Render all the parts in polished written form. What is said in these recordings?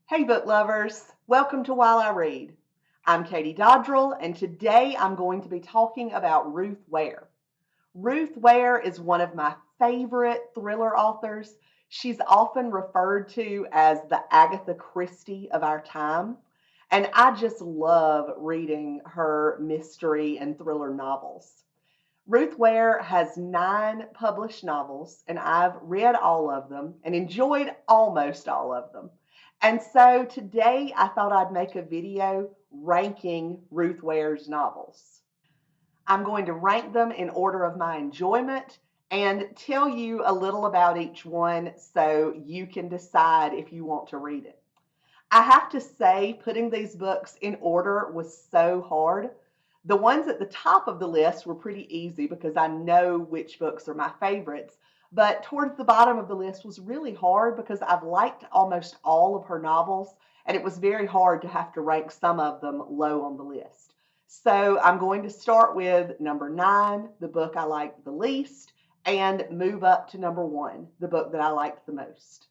Hey, book lovers, welcome to While I Read. I'm Katie Dodrell, and today I'm going to be talking about Ruth Ware. Ruth Ware is one of my favorite thriller authors. She's often referred to as the Agatha Christie of our time, and I just love reading her mystery and thriller novels. Ruth Ware has 9 published novels, and I've read all of them and enjoyed almost all of them. And so today I thought I'd make a video ranking Ruth Ware's novels. I'm going to rank them in order of my enjoyment and tell you a little about each one so you can decide if you want to read it. I have to say, putting these books in order was so hard. The ones at the top of the list were pretty easy because I know which books are my favorites. But towards the bottom of the list was really hard because I've liked almost all of her novels, and it was very hard to have to rank some of them low on the list. So I'm going to start with number 9, the book I liked the least, and move up to number 1, the book that I liked the most.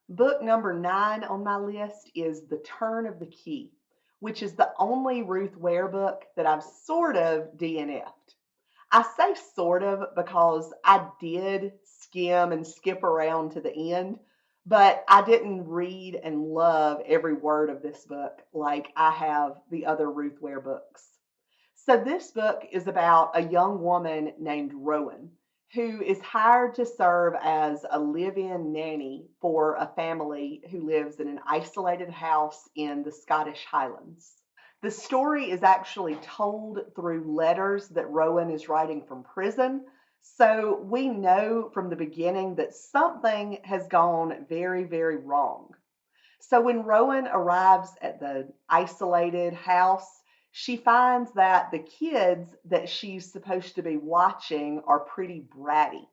Book number 9 on my list is The Turn of the Key, which is the only Ruth Ware book that I've sort of DNF'd. I say sort of because I did skim and skip around to the end, but I didn't read and love every word of this book like I have the other Ruth Ware books. So this book is about a young woman named Rowan who is hired to serve as a live-in nanny for a family who lives in an isolated house in the Scottish Highlands. The story is actually told through letters that Rowan is writing from prison. So we know from the beginning that something has gone very, very wrong. So when Rowan arrives at the isolated house, she finds that the kids that she's supposed to be watching are pretty bratty.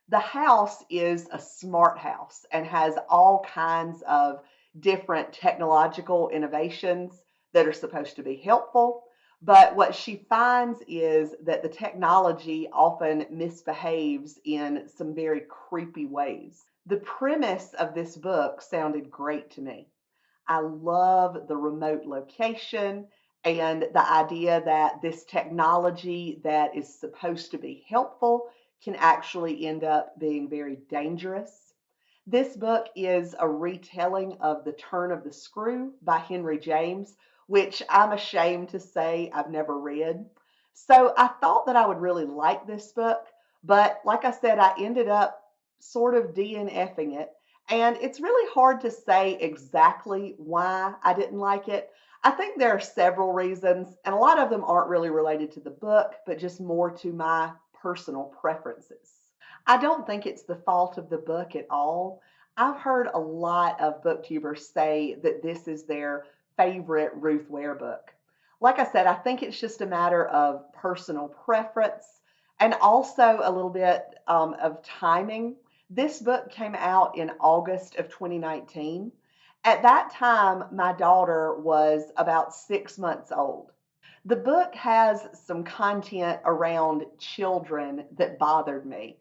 The house is a smart house and has all kinds of different technological innovations that are supposed to be helpful. But what she finds is that the technology often misbehaves in some very creepy ways. The premise of this book sounded great to me. I love the remote location and the idea that this technology that is supposed to be helpful can actually end up being very dangerous. This book is a retelling of The Turn of the Screw by Henry James, which I'm ashamed to say I've never read. So I thought that I would really like this book, but like I said, I ended up sort of DNFing it. And it's really hard to say exactly why I didn't like it. I think there are several reasons, and a lot of them aren't really related to the book, but just more to my personal preferences. I don't think it's the fault of the book at all. I've heard a lot of booktubers say that this is their favorite Ruth Ware book. Like I said, I think it's just a matter of personal preference and also a little bit of timing. This book came out in August of 2019. At that time, my daughter was about 6 months old. The book has some content around children that bothered me.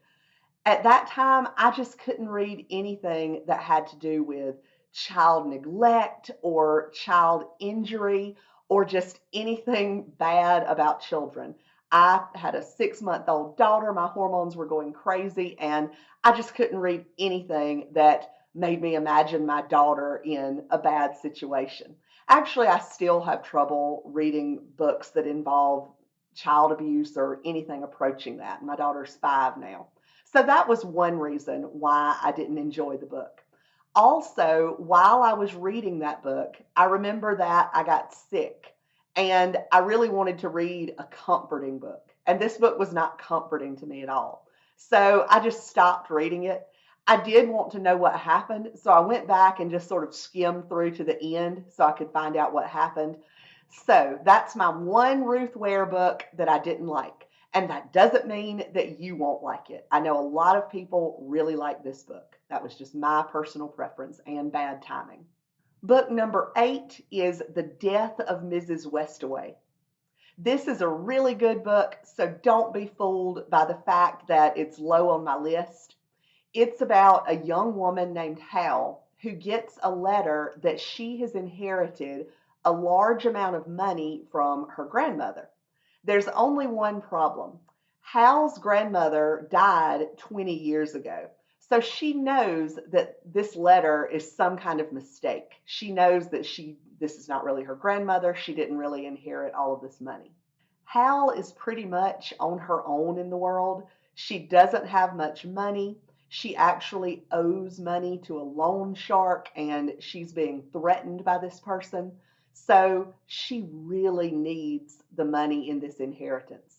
At that time, I just couldn't read anything that had to do with child neglect or child injury or just anything bad about children. I had a 6-month-old daughter. My hormones were going crazy, and I just couldn't read anything that made me imagine my daughter in a bad situation. Actually, I still have trouble reading books that involve child abuse or anything approaching that. My daughter's 5 now. So that was one reason why I didn't enjoy the book. Also, while I was reading that book, I remember that I got sick and I really wanted to read a comforting book. And this book was not comforting to me at all. So I just stopped reading it. I did want to know what happened, so I went back and just sort of skimmed through to the end so I could find out what happened. So that's my one Ruth Ware book that I didn't like. And that doesn't mean that you won't like it. I know a lot of people really like this book. That was just my personal preference and bad timing. Book number 8 is The Death of Mrs Westaway. This is a really good book, so don't be fooled by the fact that it's low on my list. It's about a young woman named Hal who gets a letter that she has inherited a large amount of money from her grandmother. There's only one problem. Hal's grandmother died 20 years ago. So she knows that this letter is some kind of mistake. She knows that this is not really her grandmother. She didn't really inherit all of this money. Hal is pretty much on her own in the world. She doesn't have much money. She actually owes money to a loan shark, and she's being threatened by this person. So she really needs the money in this inheritance.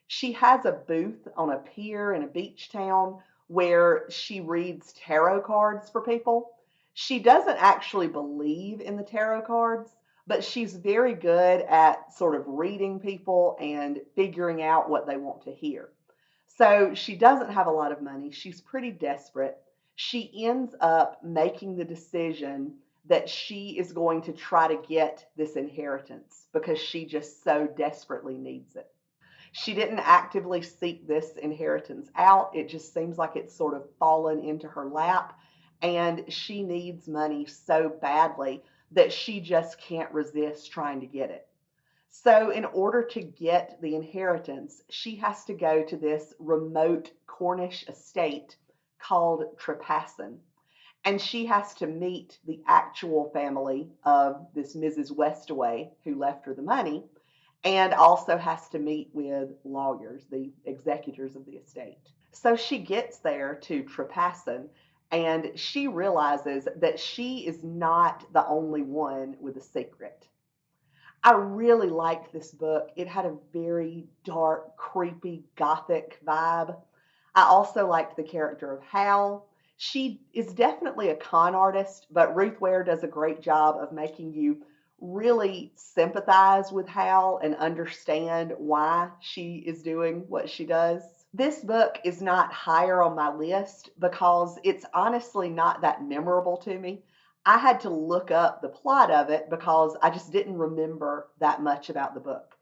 She has a booth on a pier in a beach town where she reads tarot cards for people. She doesn't actually believe in the tarot cards, but she's very good at sort of reading people and figuring out what they want to hear. So she doesn't have a lot of money. She's pretty desperate. She ends up making the decision that she is going to try to get this inheritance because she just so desperately needs it. She didn't actively seek this inheritance out. It just seems like it's sort of fallen into her lap, and she needs money so badly that she just can't resist trying to get it. So, in order to get the inheritance, she has to go to this remote Cornish estate called Trepasson. And she has to meet the actual family of this Mrs. Westaway who left her the money, and also has to meet with lawyers, the executors of the estate. So she gets there to Trepasson, and she realizes that she is not the only one with a secret. I really liked this book. It had a very dark, creepy, gothic vibe. I also liked the character of Hal. She is definitely a con artist, but Ruth Ware does a great job of making you really sympathize with Hal and understand why she is doing what she does. This book is not higher on my list because it's honestly not that memorable to me. I had to look up the plot of it because I just didn't remember that much about the book.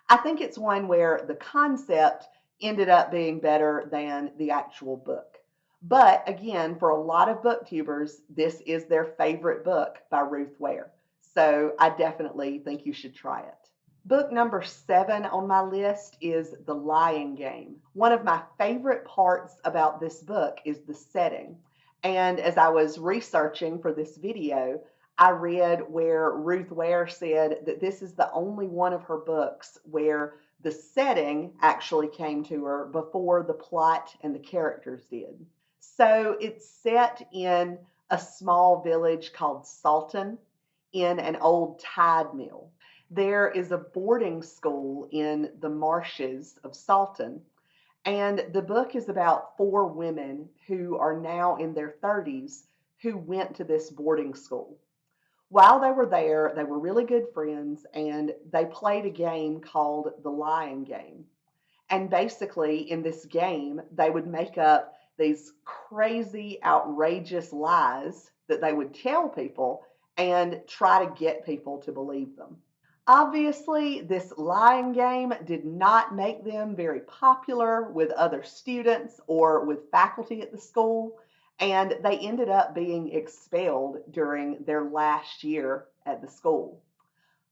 I think it's one where the concept ended up being better than the actual book. But again, for a lot of booktubers, this is their favorite book by Ruth Ware. So I definitely think you should try it. Book number 7 on my list is The Lying Game. One of my favorite parts about this book is the setting. And as I was researching for this video, I read where Ruth Ware said that this is the only one of her books where the setting actually came to her before the plot and the characters did. So it's set in a small village called Salton in an old tide mill. There is a boarding school in the marshes of Salton, and the book is about 4 women who are now in their 30s who went to this boarding school. While they were there, they were really good friends, and they played a game called the Lying Game. And basically, in this game, they would make up these crazy, outrageous lies that they would tell people and try to get people to believe them. Obviously, this lying game did not make them very popular with other students or with faculty at the school, and they ended up being expelled during their last year at the school.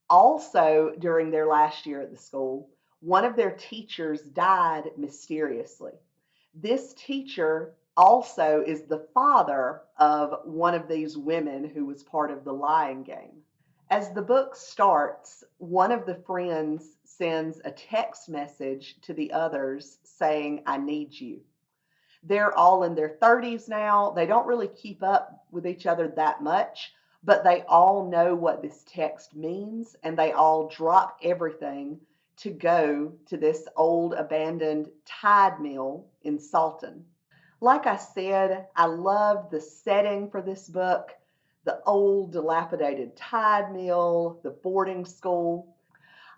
Also, during their last year at the school, one of their teachers died mysteriously. This teacher also is the father of one of these women who was part of the lying game. As the book starts, one of the friends sends a text message to the others saying, "I need you." They're all in their 30s now. They don't really keep up with each other that much, but they all know what this text means, and they all drop everything to go to this old abandoned tide mill in Salton. Like I said, I loved the setting for this book, the old dilapidated tide mill, the boarding school.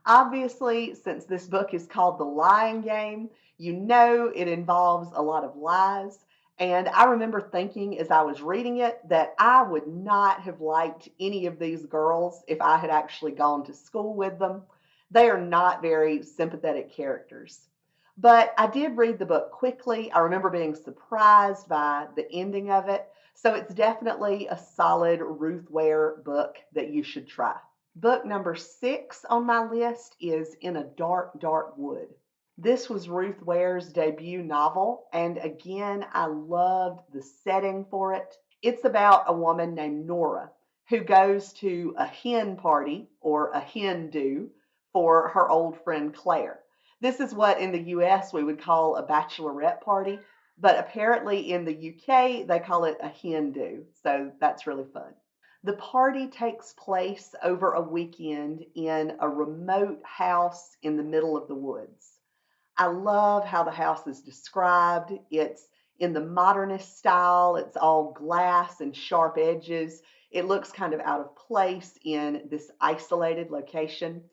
Obviously, since this book is called The Lying Game, you know it involves a lot of lies. And I remember thinking as I was reading it that I would not have liked any of these girls if I had actually gone to school with them. They are not very sympathetic characters. But I did read the book quickly. I remember being surprised by the ending of it. So it's definitely a solid Ruth Ware book that you should try. Book number 6 on my list is In a Dark, Dark Wood. This was Ruth Ware's debut novel, and again, I loved the setting for it. It's about a woman named Nora who goes to a hen party or a hen do for her old friend Claire. This is what in the US we would call a bachelorette party, but apparently in the UK they call it a hen do. So that's really fun. The party takes place over a weekend in a remote house in the middle of the woods. I love how the house is described. It's in the modernist style, it's all glass and sharp edges. It looks kind of out of place in this isolated location.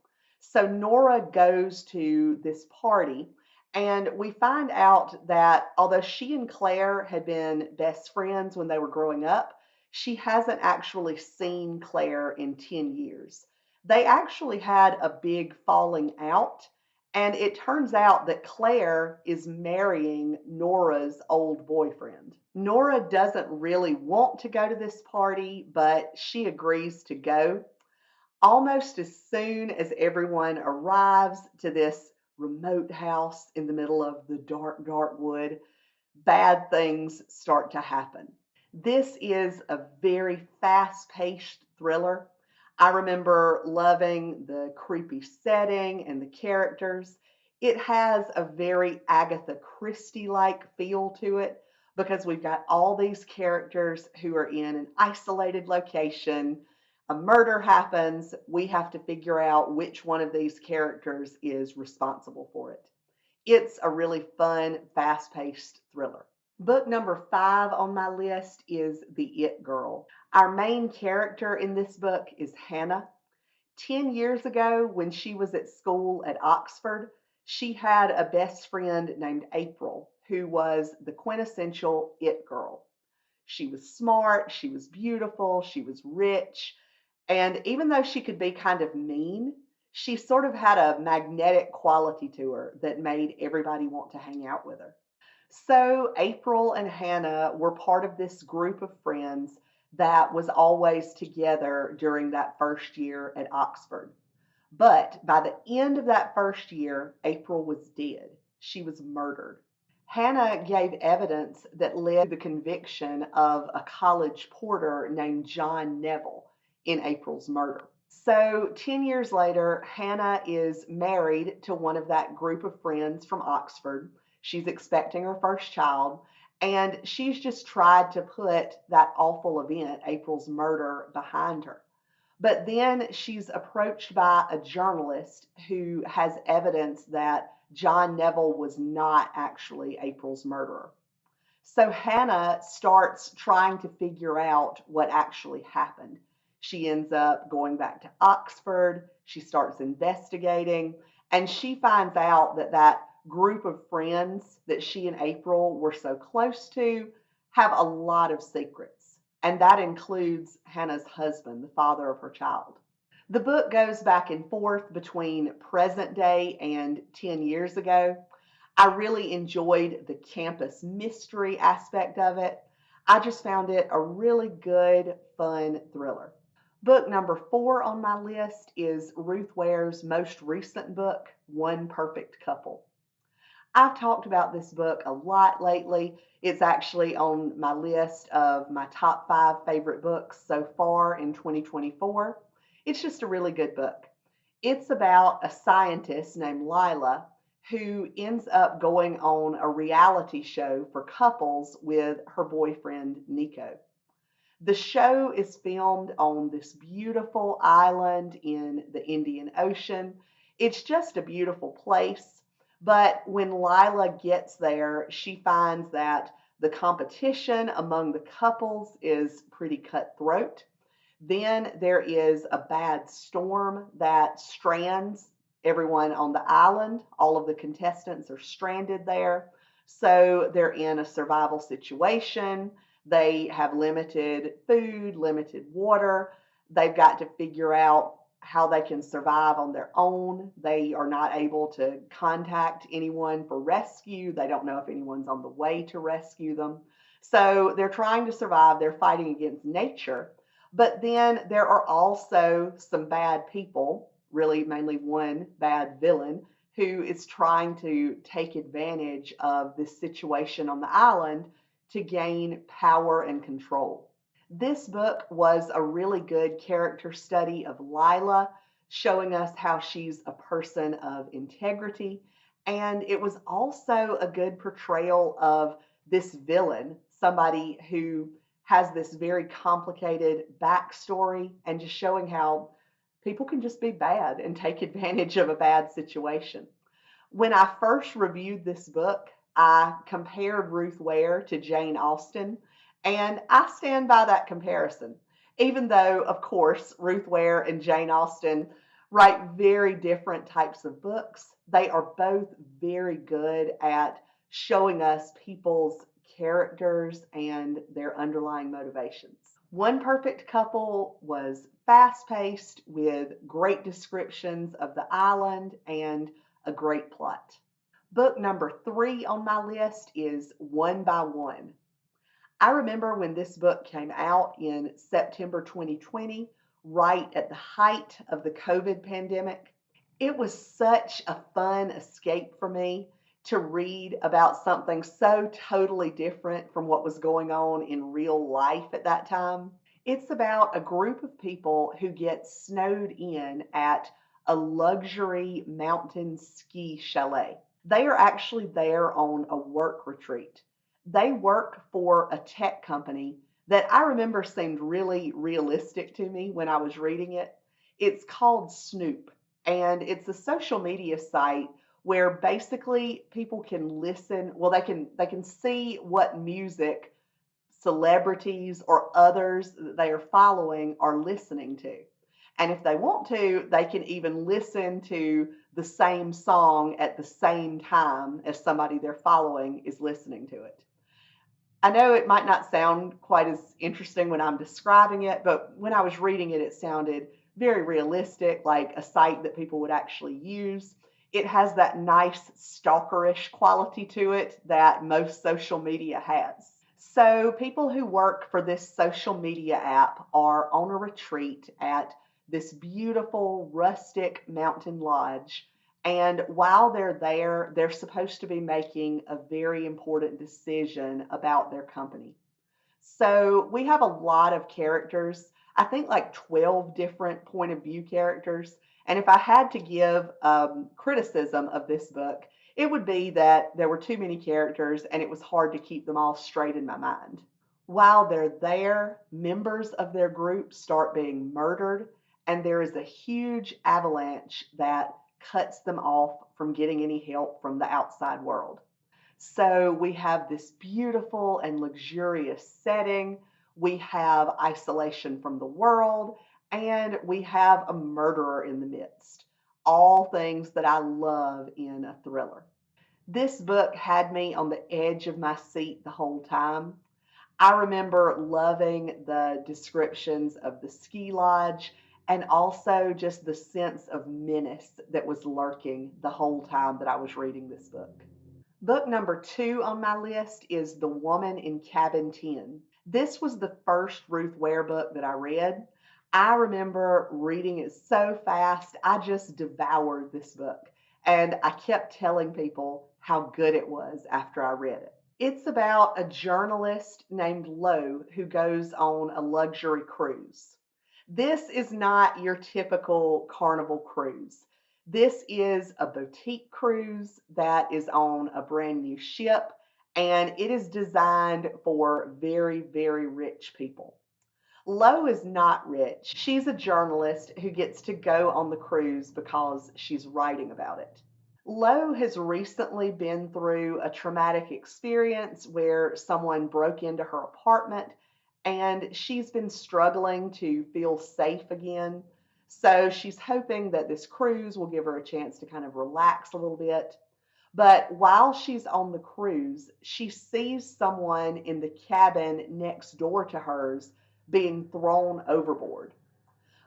So Nora goes to this party, and we find out that although she and Claire had been best friends when they were growing up, she hasn't actually seen Claire in 10 years. They actually had a big falling out, and it turns out that Claire is marrying Nora's old boyfriend. Nora doesn't really want to go to this party, but she agrees to go. Almost as soon as everyone arrives to this remote house in the middle of the dark, dark wood, bad things start to happen. This is a very fast paced thriller. I remember loving the creepy setting and the characters. It has a very Agatha Christie like feel to it because we've got all these characters who are in an isolated location. A murder happens. We have to figure out which one of these characters is responsible for it. It's a really fun, fast paced thriller. Book number 5 on my list is The It Girl. Our main character in this book is Hannah. 10 years ago, when she was at school at Oxford, she had a best friend named April who was the quintessential it girl. She was smart, she was beautiful, she was rich, and even though she could be kind of mean, she sort of had a magnetic quality to her that made everybody want to hang out with her. So April and Hannah were part of this group of friends that was always together during that first year at Oxford. But by the end of that first year, April was dead. She was murdered. Hannah gave evidence that led to the conviction of a college porter named John Neville in April's murder. So 10 years later, Hannah is married to one of that group of friends from Oxford. She's expecting her first child, and she's just tried to put that awful event, April's murder, behind her. But then she's approached by a journalist who has evidence that John Neville was not actually April's murderer. So Hannah starts trying to figure out what actually happened. She ends up going back to Oxford. She starts investigating, and she finds out that that group of friends that she and April were so close to have a lot of secrets. And that includes Hannah's husband, the father of her child. The book goes back and forth between present day and 10 years ago. I really enjoyed the campus mystery aspect of it. I just found it a really good, fun thriller. Book number 4 on my list is Ruth Ware's most recent book, One Perfect Couple. I've talked about this book a lot lately. It's actually on my list of my top 5 favorite books so far in 2024. It's just a really good book. It's about a scientist named Lila who ends up going on a reality show for couples with her boyfriend Nico. The show is filmed on this beautiful island in the Indian Ocean. It's just a beautiful place. But when Lila gets there, she finds that the competition among the couples is pretty cutthroat. Then there is a bad storm that strands everyone on the island. All of the contestants are stranded there. So they're in a survival situation. They have limited food, limited water. They've got to figure out how they can survive on their own. They are not able to contact anyone for rescue. They don't know if anyone's on the way to rescue them. So they're trying to survive. They're fighting against nature. But then there are also some bad people, really mainly one bad villain, who is trying to take advantage of this situation on the island to gain power and control. This book was a really good character study of Lila, showing us how she's a person of integrity. And it was also a good portrayal of this villain, somebody who has this very complicated backstory, and just showing how people can just be bad and take advantage of a bad situation. When I first reviewed this book, I compared Ruth Ware to Jane Austen, and I stand by that comparison. Even though, of course, Ruth Ware and Jane Austen write very different types of books, they are both very good at showing us people's characters and their underlying motivations. One Perfect Couple was fast paced with great descriptions of the island and a great plot. Book number 3 on my list is One by One. I remember when this book came out in September 2020, right at the height of the COVID pandemic. It was such a fun escape for me to read about something so totally different from what was going on in real life at that time. It's about a group of people who get snowed in at a luxury mountain ski chalet. They are actually there on a work retreat. They work for a tech company that I remember seemed really realistic to me when I was reading it. It's called Snoop, and it's a social media site where basically people can listen, well, they can see what music celebrities or others that they are following are listening to. And if they want to, they can even listen to the same song at the same time as somebody they're following is listening to it. I know it might not sound quite as interesting when I'm describing it, but when I was reading it, it sounded very realistic, like a site that people would actually use. It has that nice stalkerish quality to it that most social media has. So, people who work for this social media app are on a retreat at this beautiful rustic mountain lodge. And while they're there, they're supposed to be making a very important decision about their company. So we have a lot of characters, I think like 12 different point of view characters. And if I had to give criticism of this book, it would be that there were too many characters and it was hard to keep them all straight in my mind. While they're there, members of their group start being murdered, and there is a huge avalanche that cuts them off from getting any help from the outside world. So we have this beautiful and luxurious setting. We have isolation from the world, and we have a murderer in the midst. All things that I love in a thriller. This book had me on the edge of my seat the whole time. I remember loving the descriptions of the ski lodge and also just the sense of menace that was lurking the whole time that I was reading this book. Book number 2 on my list is The Woman in Cabin 10. This was the first Ruth Ware book that I read. I remember reading it so fast, I just devoured this book. And I kept telling people how good it was after I read it. It's about a journalist named Lo who goes on a luxury cruise. This is not your typical carnival cruise. This is a boutique cruise that is on a brand new ship, and it is designed for very, very rich people. Lo is not rich. She's a journalist who gets to go on the cruise because she's writing about it. Lo has recently been through a traumatic experience where someone broke into her apartment, and she's been struggling to feel safe again. So she's hoping that this cruise will give her a chance to kind of relax a little bit. But while she's on the cruise, she sees someone in the cabin next door to hers being thrown overboard.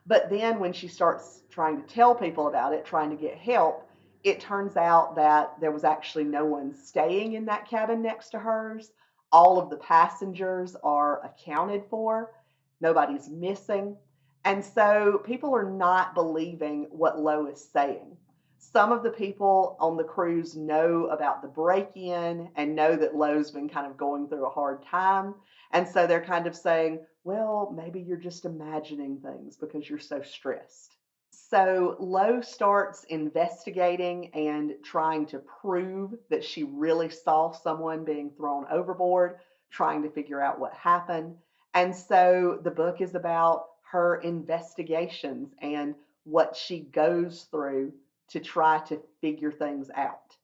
But then when she starts trying to tell people about it, trying to get help, it turns out that there was actually no one staying in that cabin next to hers. All of the passengers are accounted for, nobody's missing. And so people are not believing what Lo is saying. Some of the people on the cruise know about the break in and know that Lo's been kind of going through a hard time. And so they're kind of saying, well, maybe you're just imagining things because you're so stressed. So Lo starts investigating and trying to prove that she really saw someone being thrown overboard, trying to figure out what happened. And so the book is about her investigations and what she goes through to try to figure things out.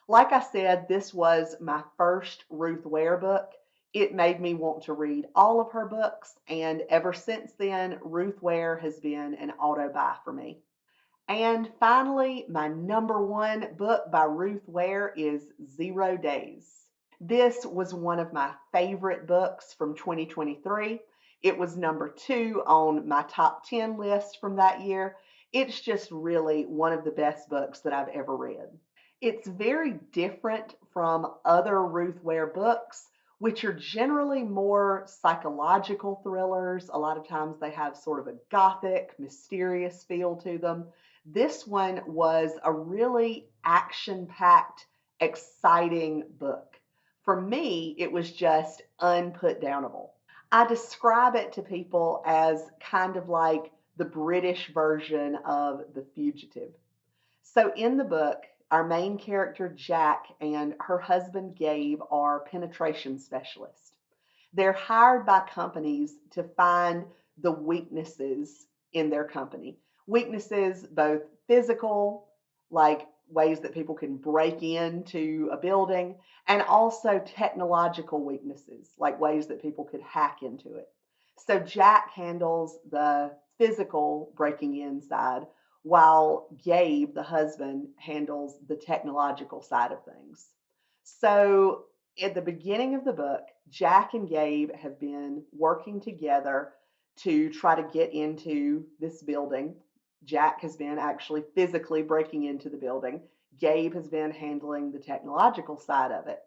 Like I said, this was my first Ruth Ware book. It made me want to read all of her books, and ever since then, Ruth Ware has been an auto buy for me. And finally, my number one book by Ruth Ware is 0 Days. This was one of my favorite books from 2023. It was number two on my top 10 list from that year. It's just really one of the best books that I've ever read. It's very different from other Ruth Ware books, which are generally more psychological thrillers. A lot of times they have sort of a gothic, mysterious feel to them. This one was a really action packed, exciting book. For me, it was just unputdownable. I describe it to people as kind of like the British version of The Fugitive. So in the book, our main character, Jack, and her husband, Gabe, are penetration specialists. They're hired by companies to find the weaknesses in their company. Weaknesses, both physical, like ways that people can break into a building, and also technological weaknesses, like ways that people could hack into it. So Jack handles the physical breaking in side, while Gabe, the husband, handles the technological side of things. So at the beginning of the book, Jack and Gabe have been working together to try to get into this building. Jack has been actually physically breaking into the building. Gabe has been handling the technological side of it.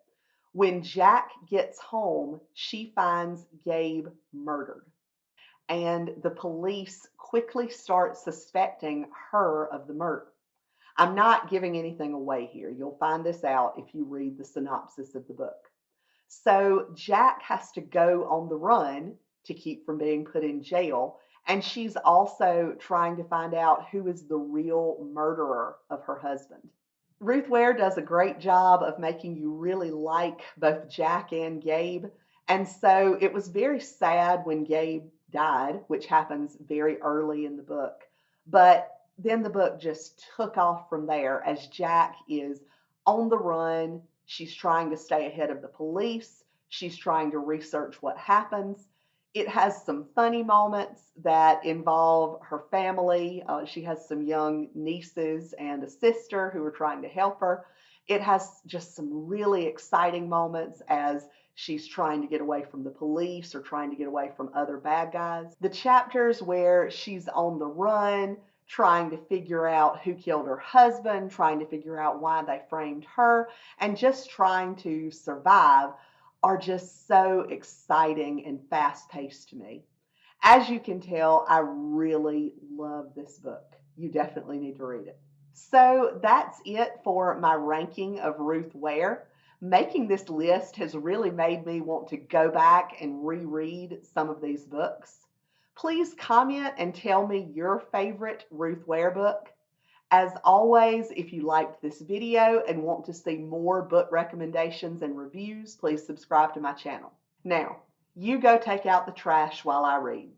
When Jack gets home, she finds Gabe murdered, and the police quickly start suspecting her of the murder. I'm not giving anything away here. You'll find this out if you read the synopsis of the book. So Jack has to go on the run to keep from being put in jail. And she's also trying to find out who is the real murderer of her husband. Ruth Ware does a great job of making you really like both Jack and Gabe. And so it was very sad when Gabe died, which happens very early in the book. But then the book just took off from there as Jack is on the run. She's trying to stay ahead of the police. She's trying to research what happens. It has some funny moments that involve her family. She has some young nieces and a sister who are trying to help her. It has just some really exciting moments as she's trying to get away from the police or trying to get away from other bad guys. The chapters where she's on the run, trying to figure out who killed her husband, trying to figure out why they framed her, and just trying to survive are just so exciting and fast paced to me. As you can tell, I really love this book. You definitely need to read it. So that's it for my ranking of Ruth Ware. Making this list has really made me want to go back and reread some of these books. Please comment and tell me your favorite Ruth Ware book. As always, if you liked this video and want to see more book recommendations and reviews, please subscribe to my channel. Now, you go take out the trash while I read.